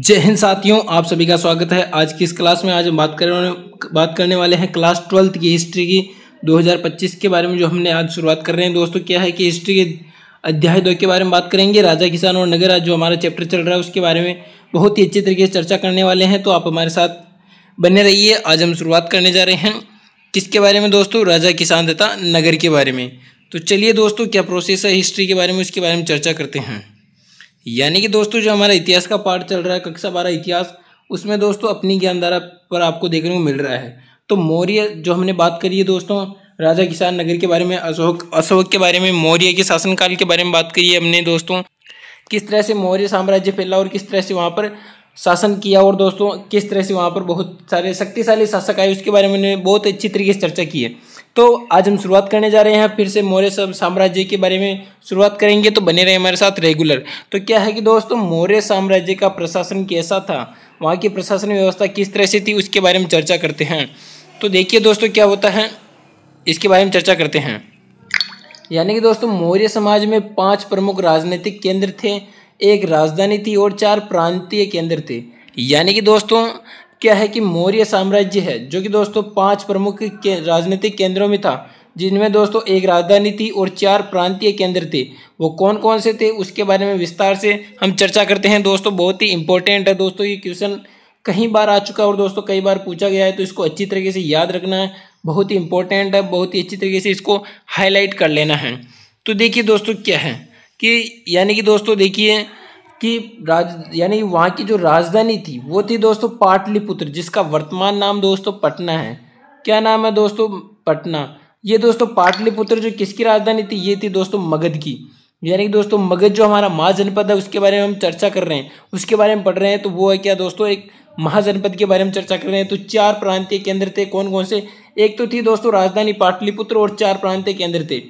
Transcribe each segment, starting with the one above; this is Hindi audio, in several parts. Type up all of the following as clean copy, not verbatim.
जय हिंद साथियों, आप सभी का स्वागत है। आज की इस क्लास में आज हम बात करने वाले हैं क्लास 12th की हिस्ट्री की 2025 के बारे में, जो हमने आज शुरुआत कर रहे हैं। दोस्तों क्या है कि हिस्ट्री के अध्याय 2 के बारे में बात करेंगे। राजा, किसान और नगर, आज जो हमारा चैप्टर चल रहा है उसके बारे में बहुत ही अच्छी तरीके से चर्चा करने वाले हैं, तो आप हमारे साथ बने रहिए। आज हम शुरुआत करने जा रहे हैं किसके बारे में दोस्तों? राजा, किसान तथा नगर के बारे में। तो चलिए दोस्तों, क्या प्रोसेस है हिस्ट्री के बारे में, उसके बारे में चर्चा करते हैं। यानी कि दोस्तों जो हमारा इतिहास का पार्ट चल रहा है, कक्षा 12 इतिहास, उसमें दोस्तों अपनी ज्ञानधारा पर आपको देखने को मिल रहा है। तो मौर्य जो हमने बात करी है दोस्तों, राजा, किसान, नगर के बारे में, अशोक के बारे में, मौर्य के शासनकाल के बारे में बात करी है हमने दोस्तों। किस तरह से मौर्य साम्राज्य फैला और किस तरह से वहाँ पर शासन किया, और दोस्तों किस तरह से वहाँ पर बहुत सारे शक्तिशाली शासक आए, उसके बारे में हमने बहुत अच्छी तरीके से चर्चा की है। तो आज हम शुरुआत करने जा रहे हैं फिर से मौर्य साम्राज्य के बारे में शुरुआत करेंगे, तो बने रहे हमारे साथ रेगुलर। तो क्या है कि दोस्तों मौर्य साम्राज्य का प्रशासन कैसा था, वहाँ की प्रशासन व्यवस्था किस तरह से थी, उसके बारे में चर्चा करते हैं। तो देखिए दोस्तों क्या होता है, इसके बारे में चर्चा करते हैं। यानी कि दोस्तों मौर्य समाज में 5 प्रमुख राजनीतिक केंद्र थे, एक राजधानी थी और 4 प्रांतीय केंद्र थे। यानी कि दोस्तों क्या है कि मौर्य साम्राज्य है जो कि दोस्तों 5 प्रमुख राजनीतिक केंद्रों में था, जिनमें दोस्तों एक राजधानी थी और 4 प्रांतीय केंद्र थे। वो कौन कौन से थे उसके बारे में विस्तार से हम चर्चा करते हैं दोस्तों। बहुत ही इंपॉर्टेंट है दोस्तों, ये क्वेश्चन कई बार आ चुका है और दोस्तों कई बार पूछा गया है, तो इसको अच्छी तरीके से याद रखना है। बहुत ही इंपॉर्टेंट है, बहुत ही अच्छी तरीके से इसको हाईलाइट कर लेना है। तो देखिए दोस्तों क्या है कि यानी कि दोस्तों देखिए कि यानी वहाँ की जो राजधानी थी वो थी दोस्तों पाटलिपुत्र, जिसका वर्तमान नाम दोस्तों पटना है। क्या नाम है दोस्तों? पटना। ये दोस्तों पाटलिपुत्र जो किसकी राजधानी थी, ये थी दोस्तों मगध की। यानी कि दोस्तों मगध जो हमारा महाजनपद है उसके बारे में हम चर्चा कर रहे हैं, उसके बारे में पढ़ रहे हैं। तो वो है क्या दोस्तों, एक महाजनपद के बारे में चर्चा कर रहे हैं। तो 4 प्रांतीय केंद्र थे, कौन कौन से? एक तो थी दोस्तों राजधानी पाटलिपुत्र और 4 प्रांतीय केंद्र थे।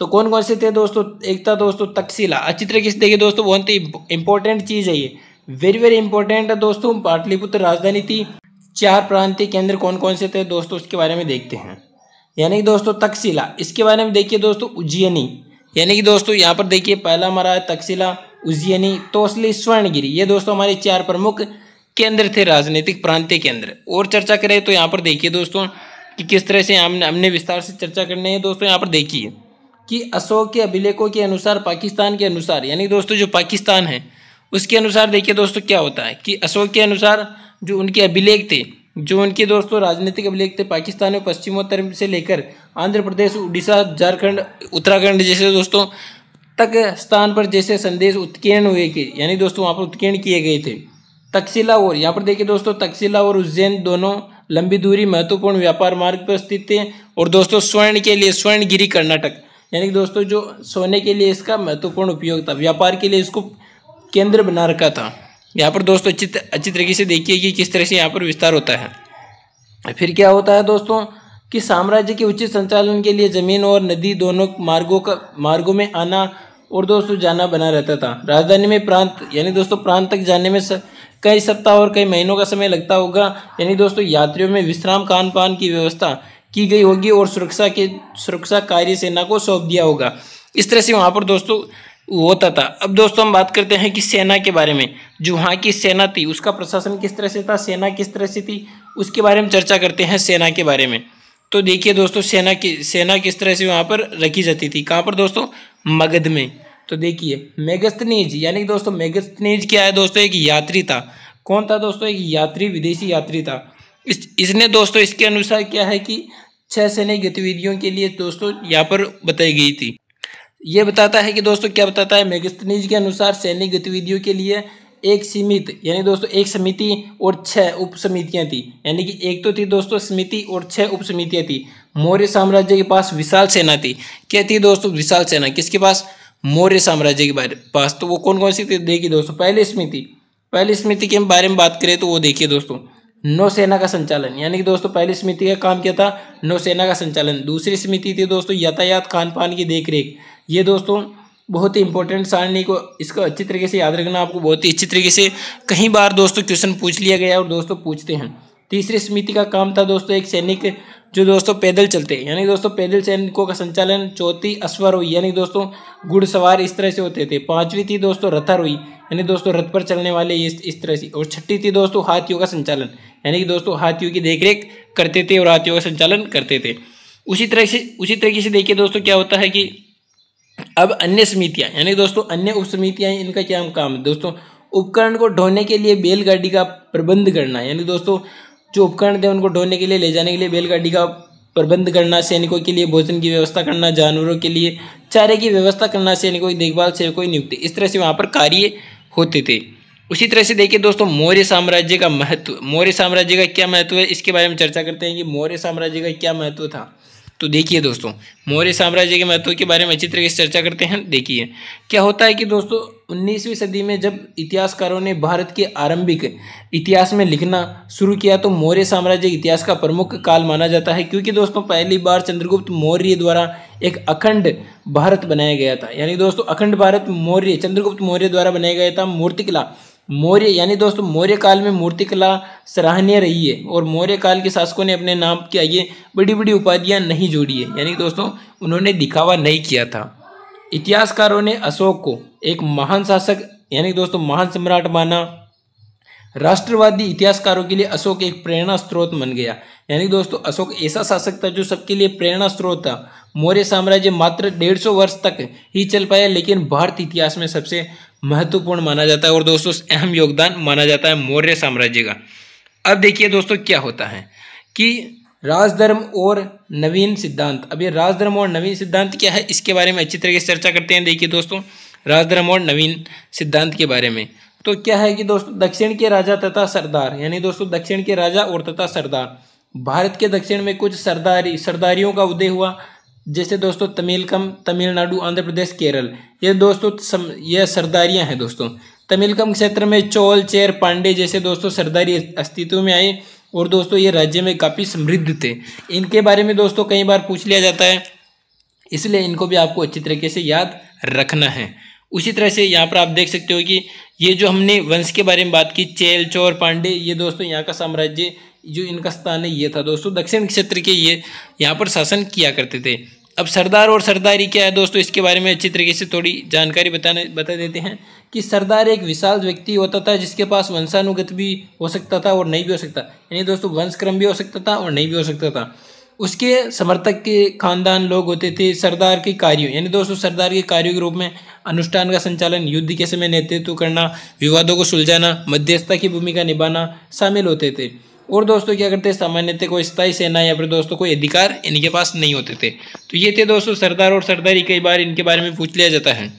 तो कौन कौन से थे दोस्तों? एक था दोस्तों तक्षशिला। अच्छी तरीके से देखिए दोस्तों, बहुत ही इंपॉर्टेंट चीज़ है ये, वेरी वेरी इंपॉर्टेंट है दोस्तों। पाटलिपुत्र राजधानी थी, 4 प्रांतीय केंद्र कौन कौन से थे दोस्तों, उसके बारे में देखते हैं। यानी कि दोस्तों तक्षशिला, इसके बारे में देखिए दोस्तों उज्जैनी। यानी कि दोस्तों यहाँ पर देखिए पहला हमारा है तक्षशिला, उज्जैनी, तोसली, स्वर्णगिरी। ये दोस्तों हमारे 4 प्रमुख केंद्र थे, राजनीतिक प्रांतीय केंद्र। और चर्चा करें तो यहाँ पर देखिए दोस्तों कि किस तरह से हमने विस्तार से चर्चा करनी है दोस्तों। यहाँ पर देखिए कि अशोक के अभिलेखों के अनुसार, पाकिस्तान के अनुसार, यानी दोस्तों जो पाकिस्तान है उसके अनुसार देखिए दोस्तों क्या होता है कि अशोक के अनुसार जो उनके अभिलेख थे, जो उनके दोस्तों राजनीतिक अभिलेख थे, पाकिस्तान में पश्चिमोत्तर से लेकर आंध्र प्रदेश, उड़ीसा, झारखंड, उत्तराखंड जैसे दोस्तों तक स्थान पर जैसे संदेश उत्कीर्ण हुए के, यानी दोस्तों वहाँ पर उत्कीर्ण किए गए थे। तक्षशिला, और यहाँ पर देखिए दोस्तों तक्षशिला और उज्जैन दोनों लंबी दूरी महत्वपूर्ण व्यापार मार्ग पर स्थित थे। और दोस्तों स्वर्ण के लिए स्वर्णगिरी कर्नाटक, यानी कि दोस्तों जो सोने के लिए इसका महत्वपूर्ण उपयोग था, व्यापार के लिए इसको केंद्र बना रखा था। यहाँ पर दोस्तों अच्छी तरीके से देखिए कि किस तरह से यहाँ पर विस्तार होता है। फिर क्या होता है दोस्तों कि साम्राज्य के उचित संचालन के लिए जमीन और नदी दोनों मार्गों में आना और दोस्तों जाना बना रहता था। राजधानी में प्रांत, यानी दोस्तों प्रांत तक जाने में कई सप्ताह और कई महीनों का समय लगता होगा। यानी दोस्तों यात्रियों में विश्राम, खान पान की व्यवस्था की गई होगी और सुरक्षा कार्य सेना को सौंप दिया होगा। इस तरह से वहाँ पर दोस्तों होता था। अब दोस्तों हम बात करते हैं कि सेना के बारे में। जो वहाँ की सेना थी उसका प्रशासन किस तरह से था, सेना किस तरह से थी, उसके बारे में चर्चा करते हैं सेना के बारे में। तो देखिए दोस्तों सेना किस तरह से वहाँ पर रखी जाती थी, कहाँ पर दोस्तों? मगध में। तो देखिए मेगस्थनीज, यानी कि दोस्तों मेगस्थनीज क्या है दोस्तों? एक यात्री था। कौन था दोस्तों? एक यात्री, विदेशी यात्री था। इसने दोस्तों इसके अनुसार क्या है कि 6 सैन्य गतिविधियों के लिए दोस्तों यहाँ पर बताई गई थी। ये बताता है कि दोस्तों क्या बताता है, मेगस्थनीज के अनुसार सैन्य गतिविधियों के लिए एक सीमित, यानी दोस्तों एक समिति और 6 उप समितियाँ थी। यानी कि एक तो थी दोस्तों समिति और 6 उप समितियाँ थी। मौर्य साम्राज्य के पास विशाल सेना थी। क्या थी दोस्तों? विशाल सेना। किसके पास? मौर्य साम्राज्य के पास। तो वो कौन कौन सी थी देखिए दोस्तों। पहली समिति के बारे में बात करें तो वो देखिए दोस्तों नौसेना का संचालन। यानी कि दोस्तों पहली समिति का काम क्या था? नौसेना का संचालन। दूसरी समिति थी दोस्तों यातायात, खान पान की देखरेख। ये दोस्तों बहुत ही इंपॉर्टेंट सारणी को, इसको अच्छी तरीके से याद रखना आपको, बहुत ही अच्छी तरीके से कई बार दोस्तों क्वेश्चन पूछ लिया गया और दोस्तों पूछते हैं। तीसरी समिति का काम था दोस्तों एक सैनिक जो दोस्तों पैदल चलते हैं, यानी दोस्तों पैदल सैनिकों का संचालन। चौथी अश्वारोही, यानी दोस्तों घुड़सवार इस तरह से होते थे। 5वीं थी दोस्तों रथारोही, यानी दोस्तों रथ पर चलने वाले इस तरह से। और छठी थी दोस्तों हाथियों का संचालन, यानी कि दोस्तों हाथियों की देखरेख करते थे और हाथियों का संचालन करते थे। उसी तरीके से देखिए दोस्तों क्या होता है कि अब अन्य समितियां, यानी दोस्तों अन्य उप समितियां, इनका क्या काम है दोस्तों, उपकरण को ढोने के लिए बैलगाड़ी का प्रबंध करना, यानी दोस्तों जो उपकरण थे उनको ढोने के लिए ले जाने के लिए बैलगाड़ी का प्रबंध करना, सैनिकों के लिए भोजन की व्यवस्था करना, जानवरों के लिए चारे की व्यवस्था करना, सैनिकों की देखभाल, सेवकों की नियुक्ति, इस तरह से वहाँ पर कार्य होते थे। उसी तरह से देखिए दोस्तों मौर्य साम्राज्य का महत्व, मौर्य साम्राज्य का क्या महत्व है इसके बारे में चर्चा करते हैं कि मौर्य साम्राज्य का क्या महत्व था। तो देखिए दोस्तों मौर्य साम्राज्य के महत्व के बारे में अच्छी तरीके से चर्चा करते हैं। देखिए क्या होता है कि दोस्तों 19वीं सदी में जब इतिहासकारों ने भारत के आरंभिक इतिहास में लिखना शुरू किया तो मौर्य साम्राज्य इतिहास का प्रमुख काल माना जाता है, क्योंकि दोस्तों पहली बार चंद्रगुप्त मौर्य द्वारा एक अखंड भारत बनाया गया था। यानी दोस्तों अखंड भारत मौर्य चंद्रगुप्त मौर्य द्वारा बनाया गया था। मूर्तिकला मौर्य, यानी दोस्तों मौर्य काल में मूर्तिकला सराहनीय रही है और मौर्य काल के शासकों ने अपने नाम के आगे बड़ी बड़ी उपाधियां नहीं जोड़ी है, यानी दोस्तों उन्होंने दिखावा नहीं किया था। इतिहासकारों ने अशोक को एक महान शासक, यानी दोस्तों महान सम्राट माना। राष्ट्रवादी इतिहासकारों के लिए अशोक एक प्रेरणा स्रोत बन गया, यानी दोस्तों अशोक ऐसा शासक था जो सबके लिए प्रेरणा स्रोत था। मौर्य साम्राज्य मात्र 150 वर्ष तक ही चल पाया, लेकिन भारतीय इतिहास में सबसे महत्वपूर्ण माना जाता है और दोस्तों अहम योगदान माना जाता है मौर्य साम्राज्य का। अब देखिए दोस्तों क्या होता है कि राजधर्म और नवीन सिद्धांत। अब ये राजधर्म और नवीन सिद्धांत क्या है इसके बारे में अच्छी तरीके से चर्चा करते हैं। देखिए दोस्तों राजधर्म और नवीन सिद्धांत के बारे में तो क्या है कि दोस्तों दक्षिण के राजा तथा सरदार, यानी दोस्तों दक्षिण के राजा और तथा सरदार, भारत के दक्षिण में कुछ सरदारियों का उदय हुआ, जैसे दोस्तों तमिलकम, तमिलनाडु, आंध्र प्रदेश, केरल। ये दोस्तों ये सरदारियां हैं दोस्तों। तमिलकम क्षेत्र में चोल, चेर, पांडे जैसे दोस्तों सरदारी अस्तित्व में आए और दोस्तों ये राज्य में काफ़ी समृद्ध थे। इनके बारे में दोस्तों कई बार पूछ लिया जाता है, इसलिए इनको भी आपको अच्छी तरीके से याद रखना है। उसी तरह से यहाँ पर आप देख सकते हो कि ये जो हमने वंश के बारे में बात की, चेल, चोर, पांडे, ये दोस्तों यहाँ का साम्राज्य जो इनका स्थान है ये था दोस्तों दक्षिण क्षेत्र के, ये यहाँ पर शासन किया करते थे। अब सरदार और सरदारी क्या है दोस्तों इसके बारे में अच्छी तरीके से थोड़ी जानकारी बता देते हैं कि सरदार एक विशाल व्यक्ति होता था जिसके पास वंशानुगत भी हो सकता था और नहीं भी हो सकता, यानी दोस्तों वंशक्रम भी हो सकता था और नहीं भी हो सकता था। उसके समर्थक के खानदान लोग होते थे। सरदार के कार्यों, यानी दोस्तों सरदार के कार्यों के रूप में अनुष्ठान का संचालन, युद्ध के समय नेतृत्व करना, विवादों को सुलझाना, मध्यस्थता की भूमिका निभाना शामिल होते थे। और दोस्तों क्या करते हैं, सामान्यतः कोई स्थायी सेना या फिर दोस्तों कोई अधिकार इनके पास नहीं होते थे। तो ये थे दोस्तों सरदार और सरदारी, कई बार इनके बारे में पूछ लिया जाता है।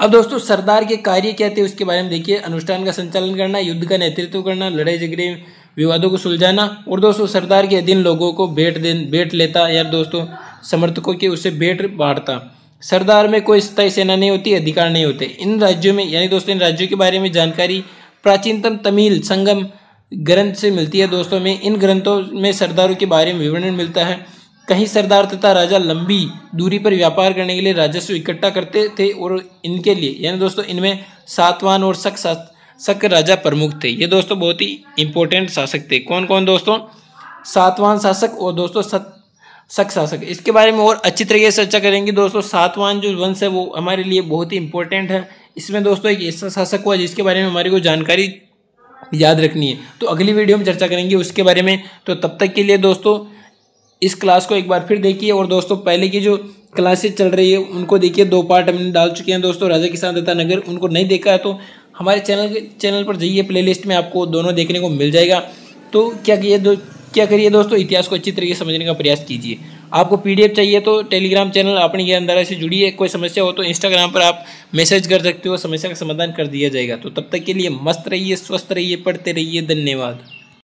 अब दोस्तों सरदार के कार्य क्या थे उसके बारे में देखिए, अनुष्ठान का संचालन करना, युद्ध का नेतृत्व करना, लड़ाई झगड़े विवादों को सुलझाना, और दोस्तों सरदार के अधीन लोगों को भेंट लेता या दोस्तों समर्थकों के उससे भेंट बांटता। सरदार में कोई स्थायी सेना नहीं होती, अधिकार नहीं होते। इन राज्यों में, यानी दोस्तों इन राज्यों के बारे में जानकारी प्राचीनतम तमिल संगम ग्रंथ से मिलती है दोस्तों में। इन ग्रंथों में सरदारों के बारे में विवरण मिलता है। कहीं सरदार तथा राजा लंबी दूरी पर व्यापार करने के लिए राजस्व इकट्ठा करते थे और इनके लिए, यानी दोस्तों इनमें सातवान और शक राजा प्रमुख थे। ये दोस्तों बहुत ही इंपॉर्टेंट शासक थे। कौन कौन दोस्तों, सातवान शासक और दोस्तों शक शासक। इसके बारे में और अच्छी तरीके से चर्चा करेंगे दोस्तों। सातवान जो वंश है वो हमारे लिए बहुत ही इंपॉर्टेंट है। इसमें दोस्तों एक ऐसा शासक हुआ जिसके बारे में हमारे को जानकारी याद रखनी है, तो अगली वीडियो में चर्चा करेंगे उसके बारे में। तो तब तक के लिए दोस्तों इस क्लास को एक बार फिर देखिए, और दोस्तों पहले की जो क्लासेस चल रही है उनको देखिए। 2 पार्ट हमने डाल चुके हैं दोस्तों, राजा किसान तथा नगर। उनको नहीं देखा है तो हमारे चैनल पर जाइए, प्लेलिस्ट में आपको दोनों देखने को मिल जाएगा। तो क्या करिए दोस्तों, इतिहास को अच्छी तरीके से समझने का प्रयास कीजिए। आपको PDF चाहिए तो टेलीग्राम चैनल अपनी ज्ञानधारा से जुड़िए। कोई समस्या हो तो इंस्टाग्राम पर आप मैसेज कर सकते हो, समस्या का समाधान कर दिया जाएगा। तो तब तक के लिए मस्त रहिए, स्वस्थ रहिए, पढ़ते रहिए। धन्यवाद।